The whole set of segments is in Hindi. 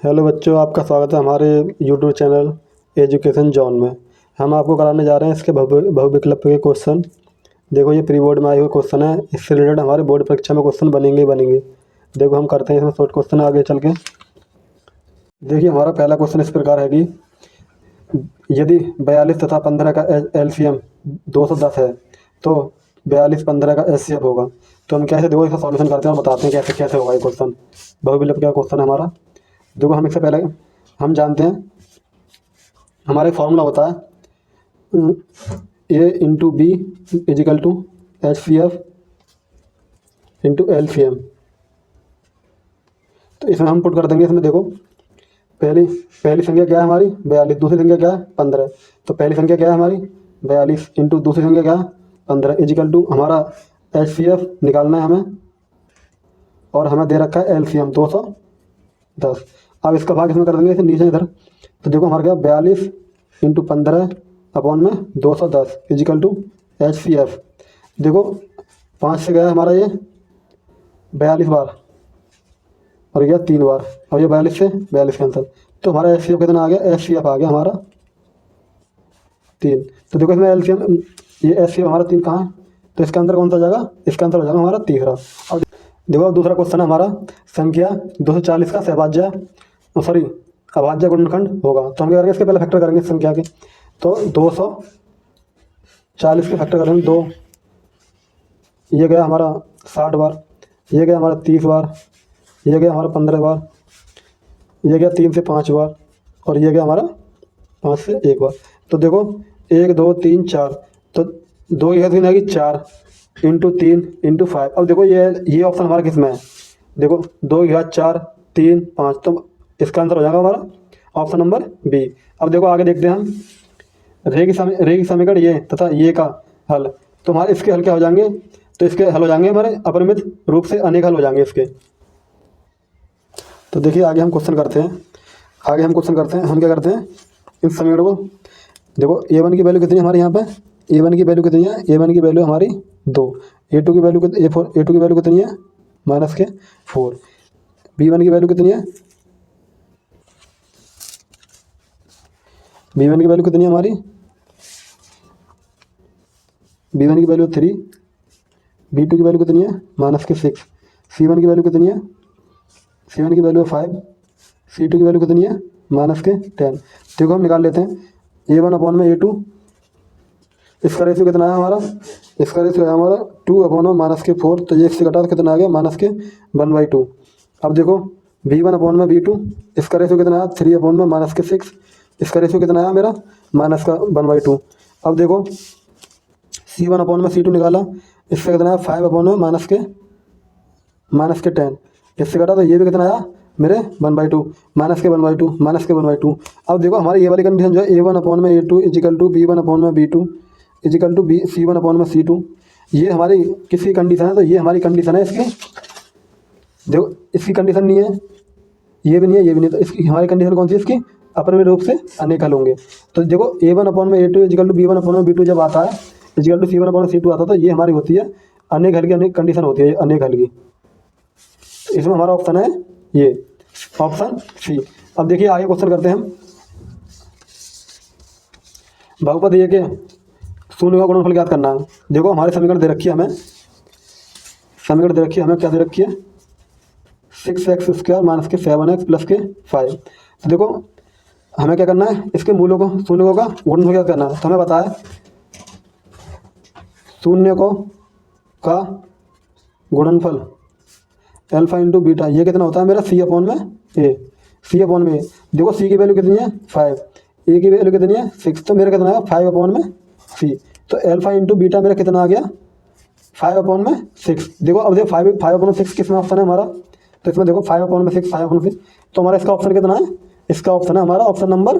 हेलो बच्चों, आपका स्वागत है हमारे यूट्यूब चैनल एजुकेशन जॉन में। हम आपको कराने जा रहे हैं इसके बहुविकल्प के क्वेश्चन। देखो, ये प्री बोर्ड में आए हुए क्वेश्चन है, इससे रिलेटेड हमारे बोर्ड परीक्षा में क्वेश्चन बनेंगे ही बनेंगे। देखो, हम करते हैं इसमें शॉर्ट क्वेश्चन आगे चल के। देखिए, हमारा पहला क्वेश्चन इस प्रकार है कि यदि 42 तथा 15 का LCM 210 है तो 42 15 का HCF होगा। तो हम कैसे, देखो, इसका सॉल्यूशन करते हैं और बताते हैं कैसे कैसे होगा ये क्वेश्चन। बहुविकल्प का क्वेश्चन है हमारा। देखो, हम इससे पहले हम जानते हैं हमारा एक फॉर्मूला होता है A/B equal to HCF into LCM। तो इसमें हम पुट कर देंगे। इसमें देखो, पहली संख्या क्या है हमारी 42, दूसरी संख्या क्या है 15। तो पहली संख्या क्या है हमारी 42 इंटू दूसरी संख्या क्या है 15 इजिकल टू हमारा HCF निकालना है हमें, और हमें दे रखा है LCM 210। अब इसका भाग इसमें कर देंगे, इसे नीचे इधर। तो देखो, हमारा क्या 42 इंटू 15 अपॉन में 210 इजिकल टू HCF। देखो, 5 से गया हमारा ये 42 बार और गया 3 बार, और ये 42 से 42 कैंसिल। तो हमारा HCF कितना आ गया, HCF आ गया हमारा 3। तो देखो, इसमें LCM, ये HCF हमारा 3 कहाँ है, तो इसका आंसर कौन सा हो जाएगा, इसका आंसर हो जाएगा हमारा तीसरा। अब देखो, दूसरा क्वेश्चन है हमारा, संख्या 240 का सहभाज्य अभाज्य गुणनखंड होगा। तो हम क्या करेंगे, इसके पहले फैक्टर करेंगे संख्या के। तो 240 के फैक्टर करेंगे 2, ये गया हमारा 60 बार, ये गया हमारा 30 बार, ये गया हमारा 15 बार, ये गया 3 से 5 बार, और ये गया हमारा 5 से 1 बार। तो देखो, 1 2 3 4, तो 2 की तीन आएगी 4 इंटू 3 इंटू 5। अब देखो, ये ऑप्शन हमारा किस में है, देखो 2 की 4 3 5, तो इसका आंसर हो जाएगा हमारा ऑप्शन नंबर बी। अब देखो, आगे देखते हैं हम, रेखी समीकरण ये तथा ये का हल। तो हमारे इसके हल क्या हो जाएंगे, तो इसके हल हो जाएंगे हमारे अपरिमित रूप से अनेक हल हो जाएंगे इसके। तो देखिए, आगे हम क्वेश्चन करते हैं। हम क्या करते हैं, इस समीकरण को देखो, A1 की वैल्यू कितनी है हमारे यहाँ पे, A1 की वैल्यू कितनी है, A1 की वैल्यू हमारी 2, A2 की वैल्यू A2 की वैल्यू कितनी है -4, B1 की वैल्यू कितनी है, B1 की वैल्यू कितनी है हमारी, B1 की वैल्यू 3, B2 की वैल्यू कितनी है -6, C1 की वैल्यू कितनी है, C1 की वैल्यू 5, C2 की वैल्यू कितनी है -10। देखो, हम निकाल लेते हैं A1 अपॉन में A2, इसका रेशियो कितना है हमारा, इसका रेशियो है हमारा 2 अपॉन में -4। तो ये इससे घटा तो कितना आ गया -1/2। अब देखो, B1 अपॉन में B2, इसका रेशियो कितना है 3 अपॉन में -6, इसका रेशियो कितना है मेरा -1/2। अब देखो, C1 अपॉन में C2 निकाला, इससे कितना है 5 अपॉन में -10, इससे घटा तो ये भी कितना आया मेरे 1/2, -1/2। अब देखो, हमारी ये वाली कंडीशन जो है A1 अपॉन में A2 is equal to B1 upon में B2 is equal to C1 upon में C2, ये हमारी किसकी कंडीशन है, तो ये हमारी कंडीशन है इसकी। देखो, इसकी कंडीशन नहीं है, ये भी नहीं है, ये भी नहीं, तो इसकी हमारी कंडीशन कौन सी है, इसकी अपरिमित रूप से अनेक हल होंगे। तो देखो, A1 अपॉन में A2 is equal to B1 upon में B2 जब आता है, इजिकल टू C1 अपॉन में C2 आता है, तो ये हमारी होती है अनेक हल की, अनेक कंडीशन होती है अनेक हल की। तो इसमें हमारा ऑप्शन है ये ऑप्शन सी। अब देखिए, आगे क्वेश्चन करते हैं हम। बहुपद ये के शून्य का गुणनफल ज्ञात करना है। देखो, हमारे समीकरण दे रखी है हमें, क्या दे रखी है 6x² - 7x + 5। तो देखो, हमें क्या करना है, इसके मूलों को शून्यों का गुणनफल ज्ञात करना है। तो हमें पता है शून्यों का गुणनफल अल्फा इंटू बीटा, ये कितना होता है मेरा C अपॉन में A। देखो, C की वैल्यू कितनी है 5, A की वैल्यू कितनी है 6, तो मेरा कितना आया 5 अपॉन में C। तो अल्फा इंटू बीटा मेरा कितना आ गया 5 अपॉन में 6। देखो, अब देखो 5 अपॉन 6 किस में ऑप्शन है हमारा, तो इसमें देखो 5 अपॉन में 6, तो हमारा इसका ऑप्शन कितना है, इसका ऑप्शन है हमारा ऑप्शन नंबर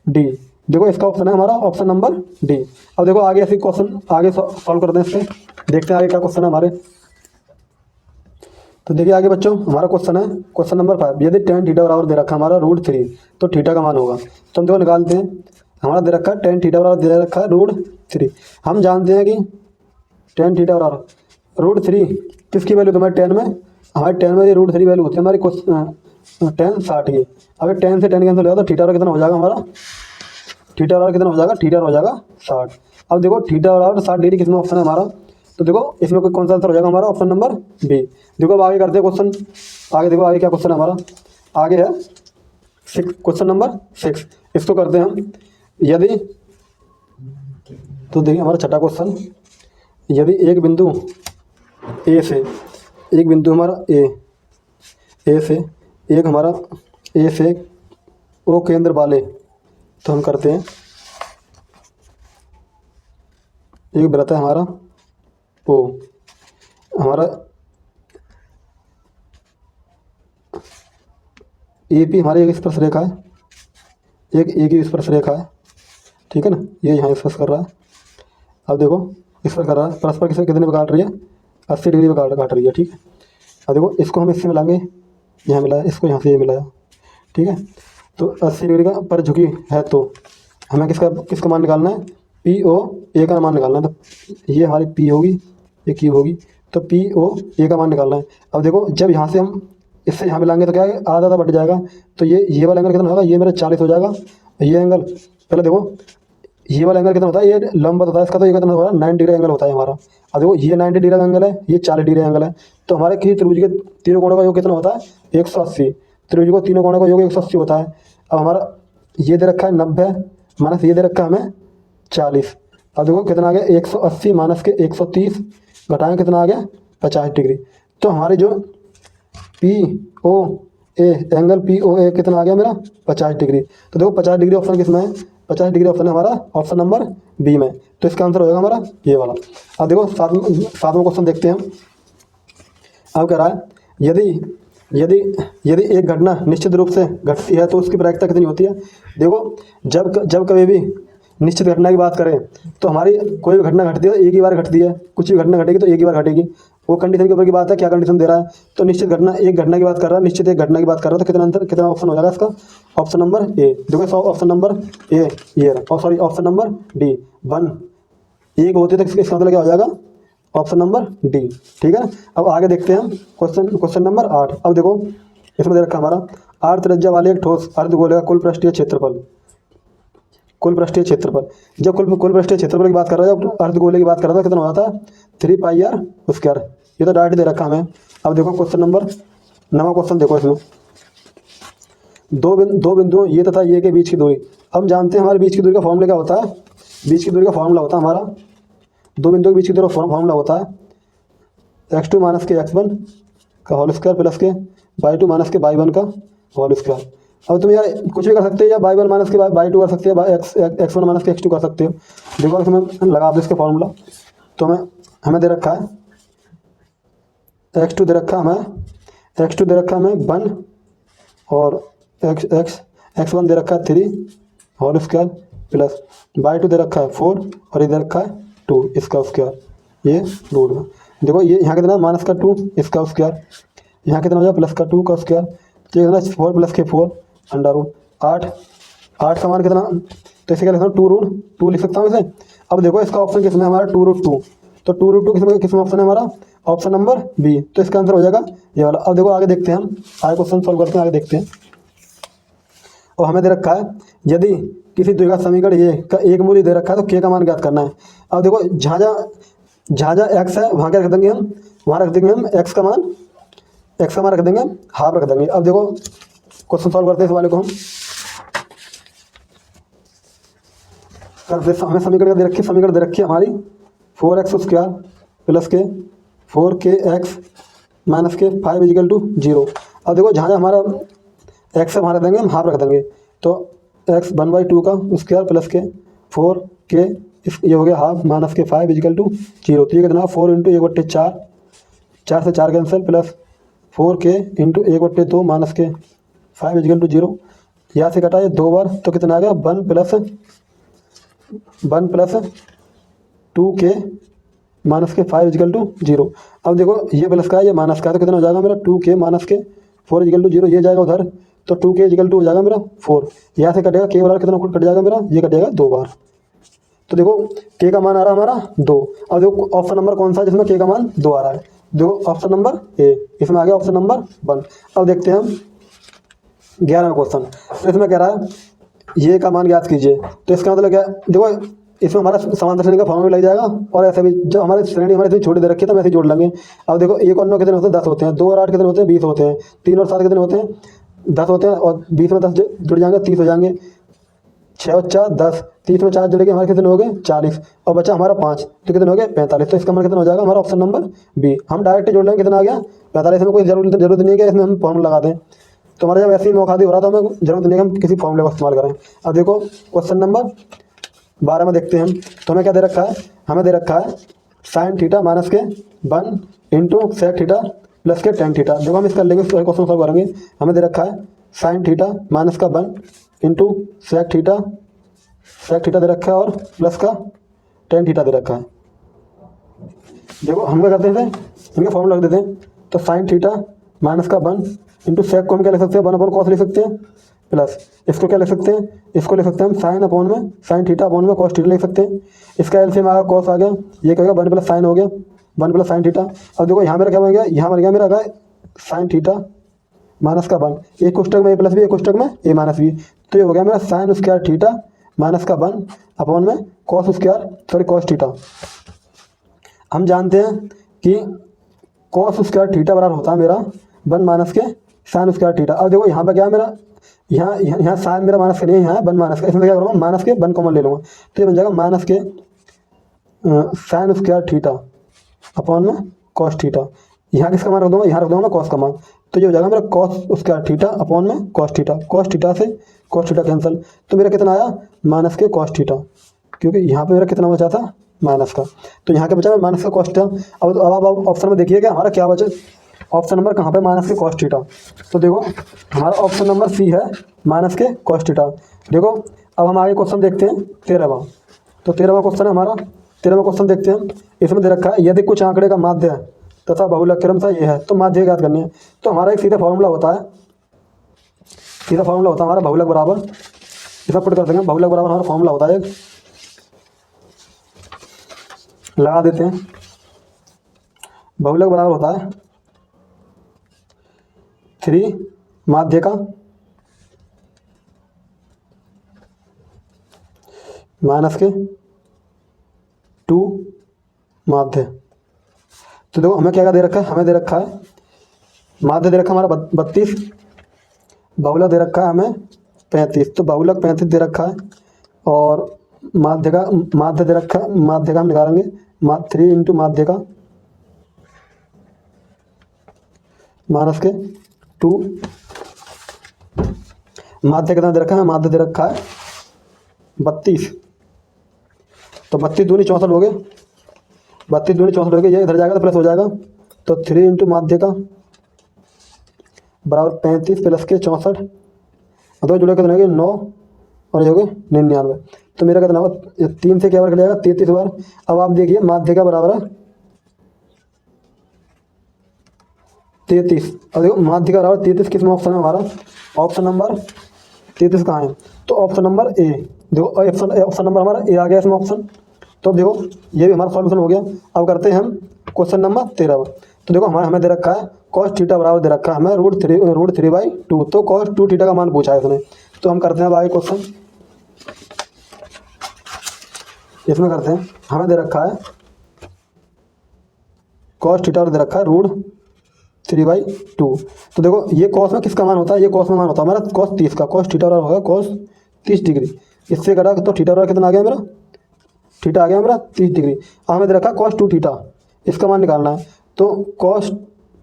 डी। देखो, इसका ऑप्शन है हमारा ऑप्शन नंबर डी। अब देखो, आगे ऐसे क्वेश्चन आगे सॉल्व करते हैं इससे, देखते हैं आगे क्या क्वेश्चन है हमारे। तो देखिए, आगे बच्चों हमारा क्वेश्चन है क्वेश्चन नंबर 5। यदि tan थीटा बराबर दे रखा है हमारा √3, तो थीटा का मान होगा। तो हम देखो निकालते हैं, हमारा दे रखा है tan थीटा बराबर दे रखा है √3। हम जानते हैं कि tan थीटा बराबर √3 किसकी वैल्यू, तो हमारे 10 में ये √3 वैल्यू होती है हमारी टेन 60 की। अब ये 10 से 10 कैंसिल हो जाएगा तो थीटा कितना हो जाएगा हमारा, थीटा कितना हो जाएगा, थीटा हो जाएगा 60। अब देखो थीटा 60 डिग्री किसमें ऑप्शन है हमारा, तो देखो इसमें कोई कौन सा आंसर हो जाएगा हमारा, ऑप्शन नंबर बी। देखो अब आगे करते हैं क्वेश्चन, आगे देखो आगे क्या क्वेश्चन है हमारा, आगे है क्वेश्चन नंबर 6। इसको करते हैं हम। यदि, तो देखिए हमारा छठा क्वेश्चन, यदि एक बिंदु ए से, एक बिंदु हमारा ए से एक हमारा ए से ओ केंद्र वाले, तो हम करते हैं एक वृत्त है हमारा ओ, हमारा ए पी हमारी एक स्पर्श रेखा है, एक ही स्पर्श रेखा है, ठीक है ना, ये यहाँ स्पर्श कर रहा है। अब देखो स्पर्श कर रहा है, परस्पर कितने पे काट रही है, 80 डिग्री पे काट रही है, ठीक है। अब देखो इसको हम इससे मिलाएंगे, यहाँ मिलाया, इसको यहाँ से ये मिलाया, ठीक है। तो 80 डिग्री का पर झुकी है, तो हमें किसका मान निकालना है, पी ओ ए का मान निकालना है। तो ये हमारी पी होगी, ये क्यू होगी, तो पी ओ ए का मान निकालना है। अब देखो जब यहाँ से हम इससे यहाँ मिलाएंगे तो क्या है, आधा बढ़ जाएगा, तो ये वाला एंगल कितना होगा, ये मेरा 40 हो जाएगा। ये एंगल पहले देखो, ये वाला एंगल कितना होता है, ये लंबवत होता है इसका, तो ये कितना होता है, 90 डिग्री एंगल होता है हमारा। अब देखो ये 90 डिग्री एंगल है, ये 40 डिग्री एंगल है, तो हमारे किसी त्रिभुज के तीनों कोणों का योग कितना होता है, 180। त्रिभुज को तीनों कोणों का योग 180 होता है। अब हमारा ये दे रखा है 90 माइनस ये दे रखा है हमें 40। अब देखो कितना आ गया, 180 माइनस के 130 घटाएं कितना आ गया, 50 डिग्री। तो हमारे जो P O A angle P O A कितना आ गया मेरा, 50 डिग्री। तो देखो 50 डिग्री ऑप्शन किसमें है, 50 डिग्री ऑप्शन है हमारा ऑप्शन नंबर बी में, तो इसका आंसर हो जाएगा हमारा ये वाला। अब देखो सातवां क्वेश्चन देखते हैं हम। अब कह रहा है यदि यदि यदि एक घटना निश्चित रूप से घटती है तो उसकी प्रायिकता कितनी होती है। देखो जब कभी भी निश्चित घटना की बात करें तो हमारी कोई भी घटना घटती है तो एक ही बार घटती है, कुछ भी घटना घटेगी तो एक ही बार घटेगी। वो कंडीशन के ऊपर की बात है, क्या कंडीशन दे रहा है, तो निश्चित घटना एक घटना की बात कर रहा है, निश्चित एक घटना की बात कर रहा है, तो कितना ऑप्शन हो जाएगा इसका, ऑप्शन नंबर ए। देखो ऑप्शन नंबर ए ये, और सॉरी ऑप्शन नंबर डी 1 एक होती है, तो इसका मतलब क्या हो जाएगा, ऑप्शन नंबर डी, ठीक है। अब आगे देखते हैं हम क्वेश्चन नंबर 8। अब देखो इसमें दे रखा हमारा आर त्रिज्या वाले एक ठोस अर्धगोले का कुल पृष्ठीय क्षेत्रफल, कुल पृष्ठीय क्षेत्रफल, जब कुल पृष्ठीय क्षेत्रफल की बात कर रहा है, जब अर्धगोले की बात कर रहा था, कितना हो जाता है 3 पाई आर स्क्वायर। ये तो डायरेक्ट दे रखा हमें। अब देखो क्वेश्चन नंबर 9 क्वेश्चन देखो, इसमें दो बिंदुओं ये तथा ये के बीच की दूरी। हम जानते हैं हमारे बीच की दूरी का फॉर्मूला क्या होता है, बीच की दूरी का फॉर्मूला होता है हमारा, दो बिंदुओं के बीच की दूरी का फॉर्मूला होता है x2 माइनस के x1 का होल स्क्वायर प्लस के y2 माइनस के y1 का होल स्क्वायर। अब तुम यार कुछ भी कर सकते हो, या y1 माइनस के y2 कर सकते हो, x1 माइनस के x2 कर सकते हो। देखो इसमें लगा दो इसके फॉर्मूला, तो हमें दे रखा है x2 दे रखा हमें 1 और x1 दे रखा है 3 होल स्क्वायर प्लस y2 दे रखा है 4 और इधर रखा है 2 इसका स्क्वायर, ये रूट में। देखो ये यहाँ कितना माइनस का 2 इसका स्क्वायर, यहाँ कितना हो जाए प्लस का 2 का स्क्वायर, तो ये कितना 4 प्लस के 4 अंडर रूट 8 का मान कितना, तो इसे क्या लिखता हूँ 2 रूट 2 लिख सकता हूँ इसे। अब देखो इसका ऑप्शन किसमें हमारा 2 रूट 2, तो 2 रूट 2 किसमें ऑप्शन है हमारा, ऑप्शन नंबर बी, तो इसका आंसर हो जाएगा ये वाला। अब देखो आगे देखते हैं हम, आगे क्वेश्चन सॉल्व करते हैं, आगे देखते हैं। और हमें दे रखा है यदि किसी द्विघात समीकरण ये का एक मूल्य दे रखा है तो के का मान ज्ञात करना है। अब देखो जहाँ एक्स है वहाँ क्या रख देंगे हम, वहाँ रख देंगे हम एक्स का मान रख देंगे हम हाफ रख देंगे। अब देखो क्वेश्चन सॉल्व करते हैं इस वाले को हम। हमें समीकरण दे रखी है हमारी 4x स्क्वायर प्लस के 4kx माइनस के 5 इजिकल टू 0। अब देखो जहाँ हमारा x है वहाँ रख देंगे हम हाफ रख देंगे, तो x 1/2 का स्क्वायर प्लस के 4k ये हो गया हाफ माइनस के 5 इजिकल टू 0। तो ये कितना 4 इंटू 1/4, 4 से 4 cancel plus 4k into 1/2 minus के 5 इजिकल टू 0। यहाँ से कटा ये 2 बार, तो कितना आ गया 1 प्लस 2k माइनस के 5 इजिकल टू 0। अब देखो ये प्लस का है ये माइनस का है, तो कितना हो जाएगा मेरा 2k माइनस के 4 इजिकल टू 0, ये जाएगा उधर, तो 2k इजिकल टू हो जाएगा मेरा 4। यहाँ से कटेगा k बराबर कितना कट जाएगा मेरा, ये कटेगा 2 बार। तो देखो k का मान आ रहा है हमारा 2। अब देखो ऑप्शन नंबर कौन सा है जिसमें k का मान 2 आ रहा है, देखो ऑप्शन नंबर ए, इसमें आ गया ऑप्शन नंबर 1। अब देखते हैं हम 11वां क्वेश्चन। तो इसमें कह रहा है ये का मान ज्ञात कीजिए। तो इसका मतलब क्या, देखो इसमें हमारा समांतर श्रेणी का फॉर्मूला भी लग जाएगा और ऐसे भी जब हमारी श्रेणी हमारे इतनी छोटी दे रखी है तो हम ऐसे ही जोड़ लेंगे। अब देखो 1 और 9 कितने होते हैं, 10 होते हैं। 2 और 8 कितने होते हैं, 20 होते हैं। 3 और 7 कितने होते हैं, 10 होते हैं। और 20 में 10 जुड़ जाएंगे, 30 हो जाएंगे। 6 और 4 10, 30 में 4 जुड़ेंगे, हमारे कितने हो गए 40। और बचा हमारा 5, तो कितने हो गए 45। तो इसका मान कितना हो जाएगा हमारा ऑप्शन नंबर बी। हम डायरेक्ट जोड़ लेंगे, कितना आ गया 45। इसमें कोई जरूरत नहीं है कि इसमें हम फॉर्मूला लगा दें। तो हमारा जब ऐसे ही मौका हो रहा था हमें जरूरत नहीं है कि हम किसी फॉर्मूले का इस्तेमाल करें। अब देखो क्वेश्चन नंबर 12 में देखते हैं हम। तो हमें क्या दे रखा है, हमें दे रखा है साइन थीटा माइनस के 1 इंटू सेक थीटा प्लस के टेन थीटा। जब हम इसका लेंगे क्वेश्चन सॉल्व करेंगे, हमें दे रखा है साइन थीटा माइनस का 1 इंटू सेक थीटा दे रखा है और प्लस का टेन थीटा दे रखा है। देखो हम क्या करते हैं, इनका फॉर्मूला रख देते हैं। तो साइन थीटा माइनस का 1 इंटू सेक को हम क्या लिख सकते हैं, 1 अपॉन कॉस लिख सकते हैं, प्लस इसको क्या लिख सकते हैं, इसको लिख सकते हैं हम साइन अपॉन में साइन थीटा अपॉन में कॉस थीटा लिख सकते हैं। इसका एलसीएम आ गया कॉस आ गया, ये क्या होगा 1 प्लस साइन हो गया, 1 प्लस साइन थीटा। अब देखो यहाँ मेरा क्या बन गया, यहाँ बन गया मेरा आ साइन थीटा माइनस का 1, एक कोष्टक में ए प्लस बी, एक कोष्टक में ए माइनस बी। तो ये हो गया मेरा साइन स्क्वायर थीटा माइनस का 1 अपॉन में कॉस थीटा। हम जानते हैं कि कॉस स्क्वायर थीटा बराबर होता है मेरा 1 माइनस के साइन स्क्वायर थीटा। अब देखो यहाँ पर क्या है मेरा, यहाँ साइन मेरा माइनस का नहीं है, यहाँ 1 माइनस का। इसमें क्या करूँगा, माइनस के 1 कॉमन ले लूँगा। तो ये बन जाएगा माइनस के साइन स्क्वायर थीटा अपॉन में कॉस थीटा। यहाँ किसका मान रख दूँगा, यहाँ रख दूँगा मैं कॉस का मान। तो ये हो जाएगा मेरा कॉस स्क्वायर थीटा अपॉन में कॉस थीटा। कॉस थीटा से कॉस थीटा कैंसिल, तो मेरा कितना आया माइनस के कॉस थीटा, क्योंकि यहाँ पे मेरा कितना बचा था माइनस का। तो यहाँ क्या बचा माइनस का कॉस थीटा। अब ऑप्शन में देखिए कि हमारा क्या बचा, ऑप्शन नंबर कहाँ पे माइनस के कॉस थीटा। तो देखो हमारा ऑप्शन नंबर सी है माइनस के कॉस थीटा। देखो अब हम आगे क्वेश्चन देखते हैं 13वां। तो 13वां क्वेश्चन है हमारा। 13वां क्वेश्चन देखते हैं। इसमें दे रखा है यदि कुछ आंकड़े का माध्य है तथा बहुलक क्रमशः ये है तो माध्य ज्ञात करनी है। तो हमारा एक सीधा फॉर्मूला होता है, हमारा बहुलक बराबर, इसमें पुट कर देंगे बहुलक बराबर हमारा फॉर्मूला होता है एक, लगा देते हैं। बहुलक बराबर होता है 3 माध्य का माइनस के 2 माध्य। तो देखो हमें क्या दे रखा है, हमें दे रखा है माध्य दे रखा है हमारा 32, बहुलक दे रखा है हमें 35। तो बहुलक 35 दे रखा है और माध्य दे रखा है, माध्य का हम निकालेंगे 3 इंटू माध्य का माइनस के 2। माध्य कितना दे रखा है, माध्य दे रखा है 32। तो 32 दूनी 64 हो गए, 32 दूनी 64 हो गए, ये इधर जाएगा तो प्लस हो जाएगा। तो 3 इंटू माध्य का बराबर 35 प्लस के 64, तो जुड़े कितने हो गए 9 और ये हो गए 99। तो मेरा कितना होगा 3 से क्या बार कट जाएगा 33 बार। अब आप देखिए माध्य का बराबर है 33। अब देखो माध्य का बराबर 33 किस में ऑप्शन है हमारा, ऑप्शन नंबर 33 कहाँ है, तो ऑप्शन नंबर ए। देखो ऑप्शन नंबर हमारा ए आ गया इसमें ऑप्शन। तो देखो ये भी हमारा सॉल्यूशन हो गया। अब करते हैं हम क्वेश्चन नंबर 13। तो देखो हमें दे रखा है कॉस थीटा बराबर दे रखा है हमें √3/2। तो कॉस 2 थीटा का मान पूछा है इसने। तो हम करते हैं अब आगे क्वेश्चन, इसमें करते हैं हमें दे रखा है कॉस थीटा दे रखा है √3/2। तो देखो ये कॉस में किसका मान होता है, ये कॉस में मान होता है हमारा कॉस 30 का। कॉस थीटा होगा कॉस 30 डिग्री, इससे करा तो थीटा बराबर कितना आ गया मेरा, थीटा आ गया मेरा 30 डिग्री। हमें दे रखा है कॉस 2 थीटा, इसका मान निकालना है। तो कॉस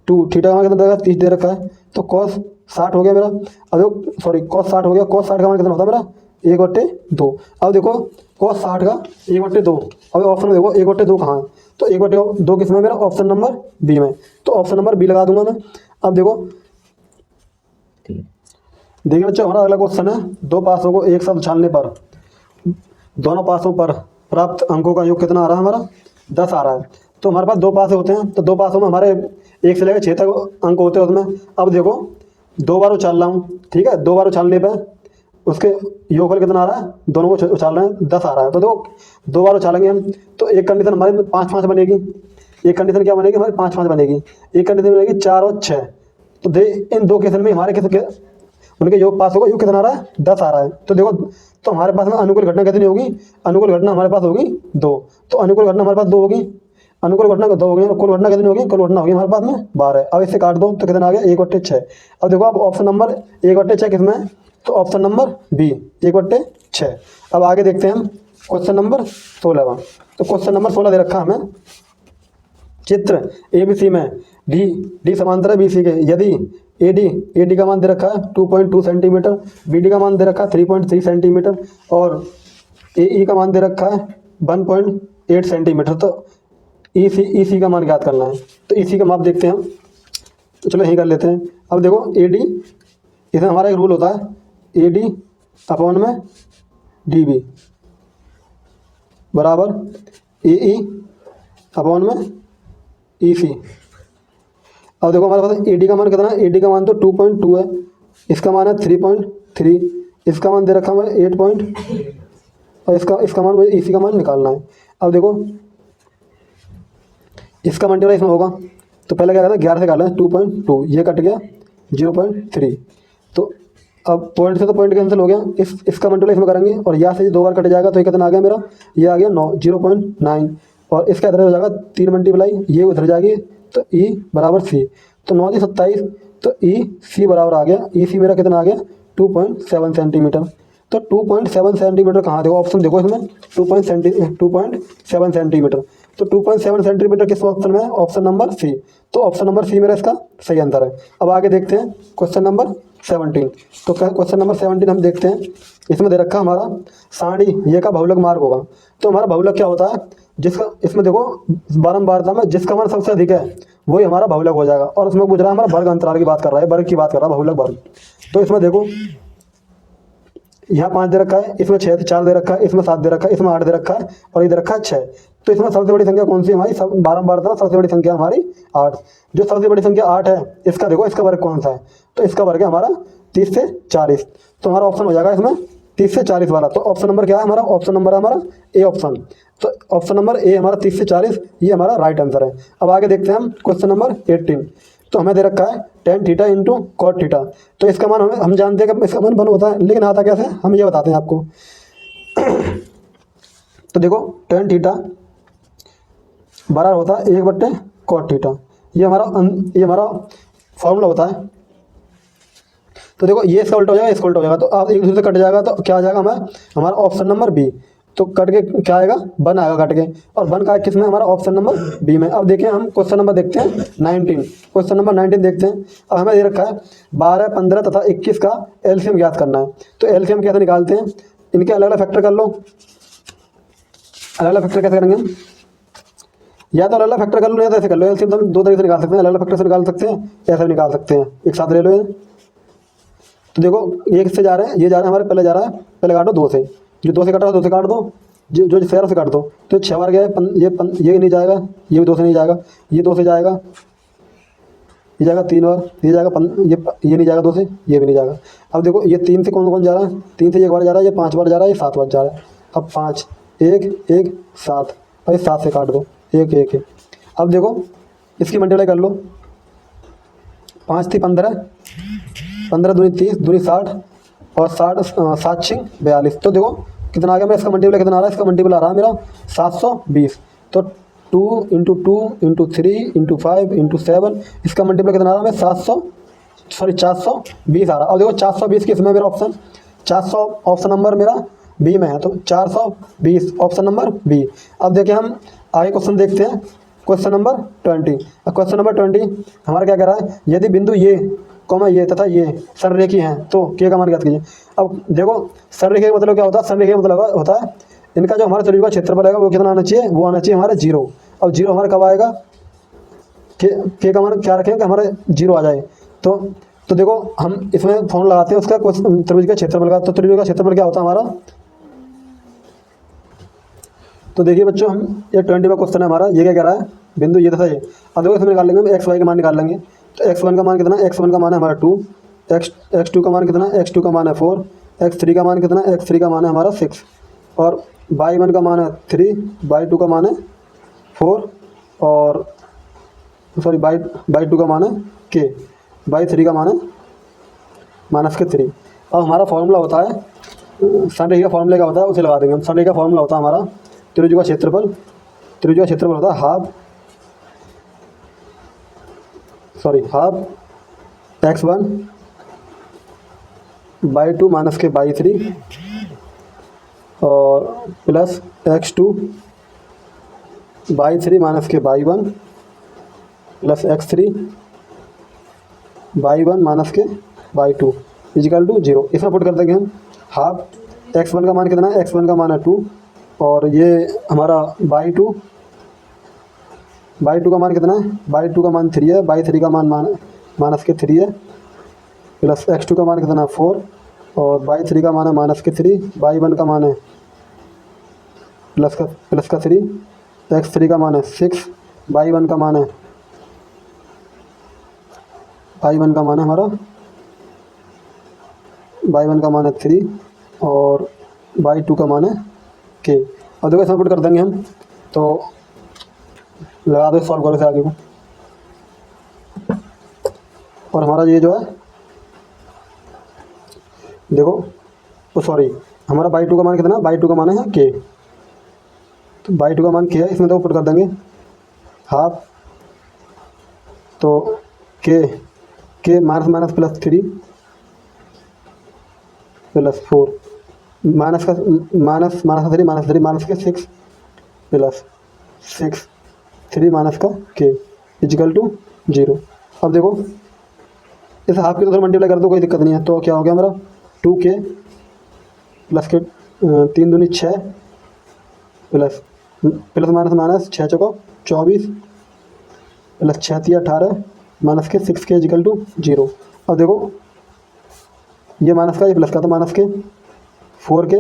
2 थीटा का मान कितना देगा 30 दे रखा है, तो कॉस 60 हो गया मेरा। अब देखो सॉरी कॉस 60 हो गया, कॉस 60 का मान कितना होता है मेरा 1/2। अब देखो कॉस 60 का 1/2, अब ऑप्शन में देखो 1/2 कहाँ है, तो 1/2 किस में मेरा ऑप्शन नंबर बी में। तो ऑप्शन नंबर बी लगा दूंगा मैं। अब देखो देखिए बच्चों हमारा अगला क्वेश्चन है, 2 पासों को एक साथ उछालने पर दोनों पासों पर प्राप्त अंकों का योग कितना आ रहा है हमारा 10 आ रहा है। तो हमारे पास 2 पासे होते हैं, तो 2 पासों में हमारे 1 से लेकर 6 तक अंक होते हैं उसमें। अब देखो 2 बार उछाल रहा हूँ, ठीक है, 2 बार उछालने पर उसके योगफल कितना आ रहा है, दोनों को उछाल रहे हैं 10 आ रहा है। तो देखो 2 बार उछालेंगे हम, तो एक कंडीशन हमारी 5-5 बनेगी, एक कंडीशन क्या बनेगी हमारी 5-5 बनेगी, एक कंडीशन बनेगी 4 और 6। तो इन 2 केस में हमारे उनके योग पास होगा, योग कितना आ रहा है 10 आ रहा है। तो देखो, तो हमारे पास में अनुकूल घटना कितनी होगी, अनुकूल घटना हमारे पास होगी 2। तो अनुकूल घटना हमारे पास 2 होगी, अनुकूल घटना 2 होगी, कुल घटना कितनी होगी, कुल घटना होगी हमारे पास में 12। अब इससे काट दो तो कितना आ गया 1/6। अब देखो, अब ऑप्शन नंबर 1/6 किसमें है, तो ऑप्शन नंबर बी 1/6। अब आगे देखते हैं हम क्वेश्चन नंबर 16। तो क्वेश्चन नंबर 16 दे रखा हमें, चित्र ABC में डी समांतर है BC के, यदि AD का मान दे रखा है 2.2 सेंटीमीटर, BD का मान दे रखा है 3.3 सेंटीमीटर और AE का मान दे रखा है 1.8 सेंटीमीटर। तो EC का मान ज्ञात करना है। तो EC का माप देखते हैं हम, तो चलो यही कर लेते हैं। अब देखो AD, इसमें हमारा एक रूल होता है AD अपॉन में DB बराबर AE अपॉन में EC। अब देखो हमारे पास AD का मान कितना है, AD का मान तो 2.2 है, इसका मान है 3.3, इसका मान दे रखा है 8 और इसका मान मुझे EC का मान निकालना है। अब देखो इसका मल्टीप्लाई इसमें होगा, तो पहले क्या करना है 11 से काट लें, 2.2 ये कट गया 0.3। तो अब पॉइंट से तो पॉइंट कैंसिल हो गया, इसका मल्टीप्लाई इसमें करेंगे और यहाँ से 2 बार कट जाएगा, तो ये कितना आ गया मेरा, ये आ गया 0.9 और इसका इधर हो जाएगा 3 मल्टीप्लाई, ये उधर जाएगी तो E बराबर C। तो 9 × 27, तो EC बराबर आ गया, EC मेरा कितना आ गया 2.7 सेंटीमीटर। तो 2.7 सेंटीमीटर कहाँ, देखो ऑप्शन देखो इसमें 2.7 सेंटीमीटर। तो 2.7 सेंटीमीटर किस ऑप्शन में है, ऑप्शन नंबर C। तो ऑप्शन नंबर C मेरा इसका सही आंसर है। अब आगे देखते हैं क्वेश्चन नंबर 17। तो क्वेश्चन नंबर 17 हम देखते हैं, इसमें दे रखा हमारा साड़ी ये का बहुलक मार्ग होगा। तो हमारा बहुलक क्या होता है, जिसका इसमें देखो बारंबारता में जिसका मान सबसे अधिक है वही हमारा बहुलक हो जाएगा। और उसमें पूछ रहा है हमारा वर्ग अंतराल की बात कर रहा है, वर्ग की बात कर रहा है, बहुलक वर्ग। तो इसमें देखो यहाँ 5 दे रखा है, इसमें 6 4 दे रखा है, इसमें 7 दे रखा है, इसमें 8 दे रखा है और ये दे रखा है 6। तो इसमें सबसे बड़ी संख्या कौन सी है हमारी, बारंबारता में सबसे बड़ी संख्या हमारी 8। जो सबसे बड़ी संख्या 8 है, इसका देखो इसका वर्ग कौन सा है, तो इसका वर्ग है हमारा 30 से 40। तो हमारा ऑप्शन हो जाएगा इसमें 30 से 40 वाला। तो ऑप्शन नंबर क्या है हमारा, ऑप्शन नंबर है हमारा ए ऑप्शन। तो ऑप्शन नंबर ए हमारा 30 से 40 ये हमारा राइट आंसर है। अब आगे देखते हैं हम क्वेश्चन नंबर 18। तो हमें दे रखा है tan theta into cot theta. तो इसका मान हम जानते हैं कि इसका मान 1 होता है, लेकिन आता कैसे हम ये बताते हैं आपको। तो देखो tan थीटा बराबर होता है 1/cot थीटा, ये हमारा फॉर्मूला होता है। तो देखो ये इसका उल्टा हो जाएगा, इसका उल्टा हो जाएगा, तो आप एक दूसरे से कट जाएगा, तो क्या आ जाएगा हमारा ऑप्शन नंबर बी। तो कट के क्या आएगा 1 आएगा कट के, और 1 का किस में हमारा ऑप्शन नंबर बी में। अब देखें हम क्वेश्चन नंबर देखते हैं 19। क्वेश्चन नंबर 19 देखते हैं। अब हमें ये रखा है 12, 15 तथा 21 का एलसीएम ज्ञात करना है। तो एलसीएम कैसे निकालते हैं, इनके अलग अलग फैक्टर कर लो। अलग अलग फैक्टर कैसे करेंगे हम, या तो अलग अलग फैक्टर कर लो या तो ऐसे कर लो। एलसीएम हम 2 तरीके से निकाल सकते हैं, अलग अलग फैक्टर से निकाल सकते हैं, ऐसे भी निकाल सकते हैं, एक साथ ले लो ये। तो देखो ये किससे जा रहे हैं, ये जा रहे हैं हमारे, पहले जा रहा है, पहले काटो 2 से, जो 2 से कट रहा है 2 से काट दो, जो 6 से काट दो। तो 6 बार गया है, ये नहीं जाएगा, ये भी 2 से नहीं जाएगा, ये 2 से जाएगा, ये जाएगा 3 बार, ये जाएगा ये नहीं जाएगा 2 से, ये भी नहीं जाएगा। अब देखो ये 3 से कौन कौन जा रहा है, 3 से 1 बार जा रहा है, ये 5 बार जा रहा है, ये 7 बार जा रहा है। अब 5 1 1 7 और ये 7 से काट दो, 1 1 1। अब देखो इसकी मल्टीप्लाई कर लो, 5 थी 15, 15 दूनी 30 दूनी 60 और 60 7 6 42। तो देखो कितना आ गया मेरा, इसका मल्टीप्लाई कितना आ रहा है, इसका मल्टीप्लाई आ रहा है मेरा 720। तो 2 × 2 × 3 × 5 × 7, इसका मल्टीप्लाई कितना आ रहा है, 420 आ रहा है। अब देखो 420 किस में मेरा ऑप्शन, 400 ऑप्शन नंबर मेरा बी में है, तो 420 ऑप्शन नंबर बी। अब देखिए हम आगे क्वेश्चन देखते हैं, क्वेश्चन नंबर 20। अब क्वेश्चन नंबर 20 हमारा क्या कह रहा है, यदि बिंदु ये ये तथा ये सररेखी हैं तो के का मान ज्ञात कीजिए। अब देखो सररेखी का मतलब क्या होता है, सररेखी का मतलब होता है इनका जो हमारा त्रिभुज का क्षेत्रफल है वो कितना आना चाहिए, वो आना चाहिए हमारा 0। अब 0 हमारा कब आएगा, के का मान क्या रखें कि हमारा 0 आ जाए। तो देखो हम इसमें फॉर्मूला लगाते हैं उसका त्रिभुज का क्षेत्रफल का। तो त्रिभुज का क्षेत्रफल क्या होता है हमारा, तो देखिए बच्चों हम ये 20 का क्वेश्चन है हमारा, ये क्या कह रहा है, बिंदु ये तथा ये। अब देखो इसमें निकाल लेंगे हम एक्स वाई का मान निकाल लेंगे। तो x1 का मान कितना, x1 का मान है हमारा 2, x2 का मान कितना, x2 का मान है 4, x3 का मान कितना, x3 का मान है हमारा 6 और y1 का मान है 3, y2 का मान है 4 और y2 का मान है k, y3 का मान है माइनस के 3। अब हमारा फॉर्मूला होता है सन रेखा का फॉर्मूला क्या होता है उसे लगा देंगे हम। सन रेखा का फॉर्मूला होता है हमारा त्रिभुज का क्षेत्रफल, त्रिभुज का क्षेत्रफल होता है हाफ x1 बाई 2 माइनस के बाई 3 और प्लस x2 बाई 3 माइनस के by 1 plus x3 by 1 minus के बाई 2 इजिकल टू 0। इसमें पुट कर देंगे हम हाफ x1 का मान कितना है, x1 का मान है 2 और ये हमारा बाई 2 का मान कितना है, बाई 2 का मान 3 है, बाई 3 का मान माइनस के 3 है प्लस x2 का मान कितना है 4 और बाई 3 का मान है माइनस के 3, बाई 1 का मान है प्लस का 3, x3 का मान है 6, बाई 1 का मान है हमारा बाई 1 का मान है 3 और बाई 2 का मान है k। अब देखो इसमें पुट कर देंगे हम, तो लगा दो सॉल्व करो से आगे को। और हमारा ये जो है देखो सॉरी हमारा बाई 2 का मान कितना, बाई 2 का मान है k, तो बाई 2 का मान k है। इसमें देखो पुट कर देंगे हाफ तो k minus plus 3 plus 4 minus का 3 माइनस के 6 प्लस 6 3 माइनस का k इजिकल टू 0। अब देखो इस हाफ के तो मल्टीप्लाई कर दो, कोई दिक्कत नहीं है। तो क्या हो गया हमारा 2k प्लस के 3 दूनी 6 प्लस माइनस 6 चौको 24 प्लस 6 3 18 माइनस के 6k इजिकल टू 0। अब देखो ये माइनस का ये प्लस का, तो माइनस के 4k,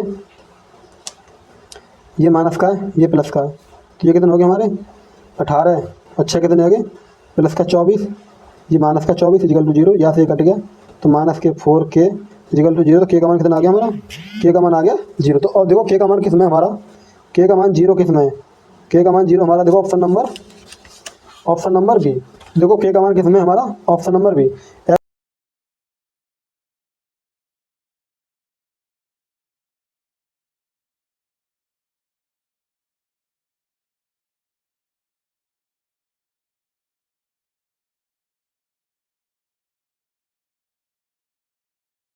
ये माइनस का है ये प्लस का है, तो ये कितने हो गए हमारे 18 और 6 कितने हो गए प्लस का 24, ये माइनस का 24 इजिकल टू 0, यहाँ से ये कट गया तो माइनस के 4k इजिकल टू 0। तो k का मान कितना आ गया हमारा, k का मान आ गया 0। तो अब देखो k का मान किस में हमारा, k का मान 0 किस में है, k का मान 0 हमारा देखो ऑप्शन नंबर बी। देखो k का मान किस में हमारा ऑप्शन नंबर बी।